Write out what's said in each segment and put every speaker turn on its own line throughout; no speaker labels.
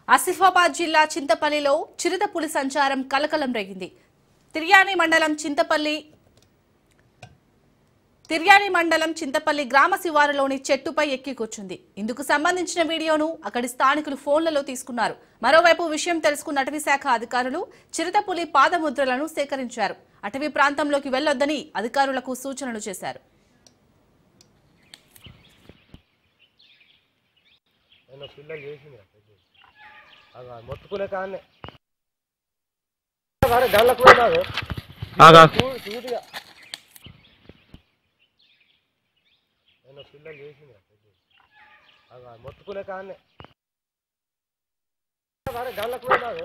ఆసిఫాబాద్ జిల్లా చింతపల్లిలో చిరుతపులి సంచారం కలకలం రేగింది. తిర్యాని మండలం చింతపల్లి గ్రామ శివారులోని చెట్టుపై ఎక్కి కూర్చుంది. ఇందుకు సంబంధించిన వీడియోను అక్కడి స్థానికులు ఫోన్లలో తీసుకున్నారు. మరోవైపు విషయం తెలుసుకున్న అటవీ శాఖ అధికారులు చిరుతపులి పాదముద్రలను సేకరించారు. అటవీ ప్రాంతంలోకి వెళ్లొద్దని అధికారులకు సూచనలు చేశారు.
మొత్తుకునే కానీ పిల్లలు చేసింది మొత్తుకునే కానీ గళ్ళకు పోయినాడు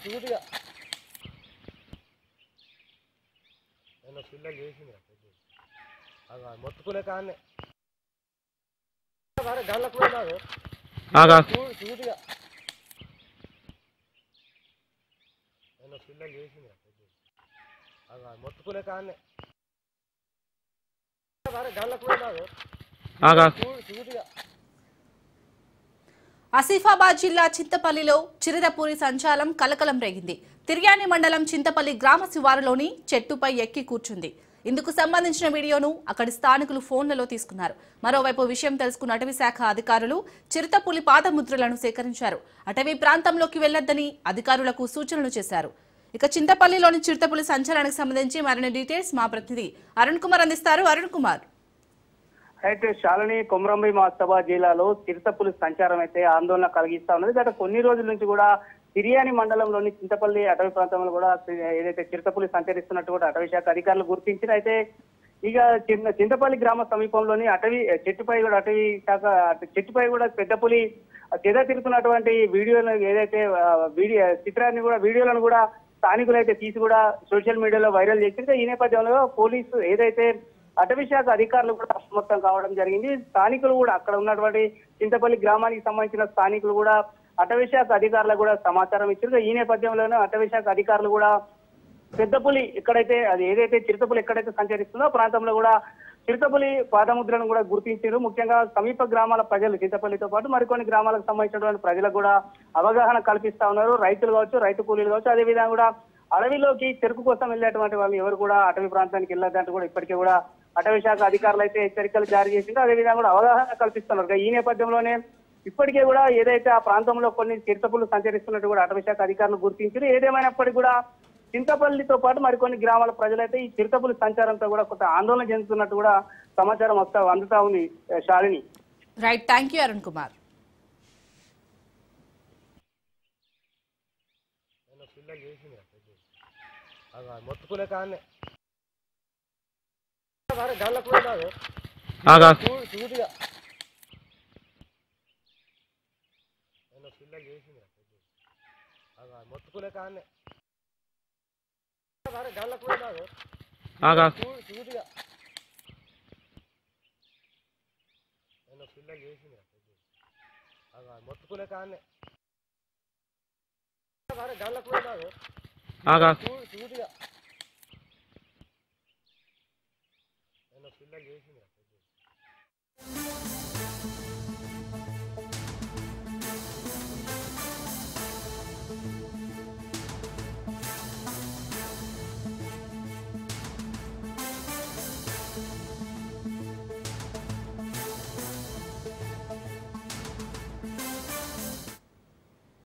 చూదిగా పిల్లలు చేసింది మొత్తుకునే కానీ గళ్ళకు పోయినాడు చూదిగా పిల్లలు చేసింది మొత్తుకునే కానీ గళ్ళకు పోయినాడు చూదిగా.
ఆసిఫాబాద్ జిల్లా చింతపల్లిలో చిరుతపులి సంచారం కలకలం రేగింది. తిర్యాని మండలం చింతపల్లి గ్రామ శివారులోని చెట్టుపై ఎక్కి కూర్చుంది. ఇందుకు సంబంధించిన వీడియోను అక్కడి స్థానికులు ఫోన్లలో తీసుకున్నారు. మరోవైపు విషయం తెలుసుకున్న అటవీ శాఖ అధికారులు చిరుతపులి పాదముద్రలను సేకరించారు. అటవీ ప్రాంతంలోకి వెళ్లొద్దని అధికారులకు సూచనలు చేశారు. ఇక చింతపల్లిలోని చిరుతపులి సంచారానికి సంబంధించి మరిన్ని డీటెయిల్స్ మా ప్రతినిధి అరుణ్ కుమార్ అందిస్తారు. అరుణ్ కుమార్.
అయితే శాలిని కొమరంభీం ఆసిఫాబాద్ జిల్లాలో చిరుతపులి సంచారం అయితే ఆందోళన కలిగిస్తా ఉన్నది. గత కొన్ని రోజుల నుంచి కూడా తిర్యాని మండలంలోని చింతపల్లి అటవీ ప్రాంతంలో కూడా ఏదైతే చిరుతపులి సంచరిస్తున్నట్టు కూడా అటవీ శాఖ అధికారులు గుర్తించారు. అయితే ఇక చింతపల్లి గ్రామ సమీపంలోని అటవీ చెట్టుపై కూడా పెద్ద పులి చెద తిరుగుతున్నటువంటి వీడియోలు ఏదైతే వీడియోలను కూడా స్థానికులు అయితే తీసి కూడా సోషల్ మీడియాలో వైరల్ చేసింది. ఈ నేపథ్యంలో పోలీసు ఏదైతే అటవీ శాఖ అధికారులు కూడా అప్రమత్తం కావడం జరిగింది. స్థానికులు కూడా అక్కడ ఉన్నటువంటి చింతపల్లి గ్రామానికి సంబంధించిన స్థానికులు కూడా అటవీ శాఖ అధికారులకు కూడా సమాచారం ఇచ్చారు. ఈ నేపథ్యంలోనే అటవీ శాఖ అధికారులు కూడా పెద్ద పులి ఏదైతే చిరుతపులి ఎక్కడైతే సంచరిస్తుందో ఆ ప్రాంతంలో కూడా చిరుతపులి పాదముద్రలను కూడా గుర్తించారు. ముఖ్యంగా సమీప గ్రామాల ప్రజలు చింతపల్లితో పాటు మరికొన్ని గ్రామాలకు సంబంధించినటువంటి ప్రజలకు కూడా అవగాహన కల్పిస్తా ఉన్నారు. రైతులు కావచ్చు, రైతు కూలీలు కావచ్చు, అదేవిధంగా కూడా అడవిలోకి చెరుకు కోసం వెళ్ళేటువంటి వాళ్ళు ఎవరు కూడా అటవీ ప్రాంతానికి వెళ్ళొద్దంటూ కూడా ఇప్పటికే కూడా అటవీ శాఖ అధికారులు అయితే హెచ్చరికలు జారీ చేసిందో అదేవిధంగా కూడా అవగాహన కల్పిస్తున్నారు. ఈ నేపథ్యంలోనే ఇప్పటికే కూడా ఏదైతే ఆ ప్రాంతంలో కొన్ని చిరుతపులు సంచరిస్తున్నట్టు కూడా అటవీ శాఖ అధికారులు గుర్తించారు. ఏదేమైనప్పటికీ కూడా చింతపల్లితో పాటు మరికొన్ని గ్రామాల ప్రజలైతే ఈ చిరుతపులి సంచారంతో కూడా కొంత ఆందోళన చెందుతున్నట్టు కూడా సమాచారం అందుతా ఉంది. Shalini.
Right, thank you Arun Kumar.
మొత్తుకునే కానీ చూదిగా పిల్లలు చేసింది మొత్తుకునే కానీ గళ్ళకు పోయినాడు చూదిగా పిల్లలు చేసింది మొత్తుకునే కానీ గళ్ళకు పోయినాడు చూదిగా పిల్లలు చేసింది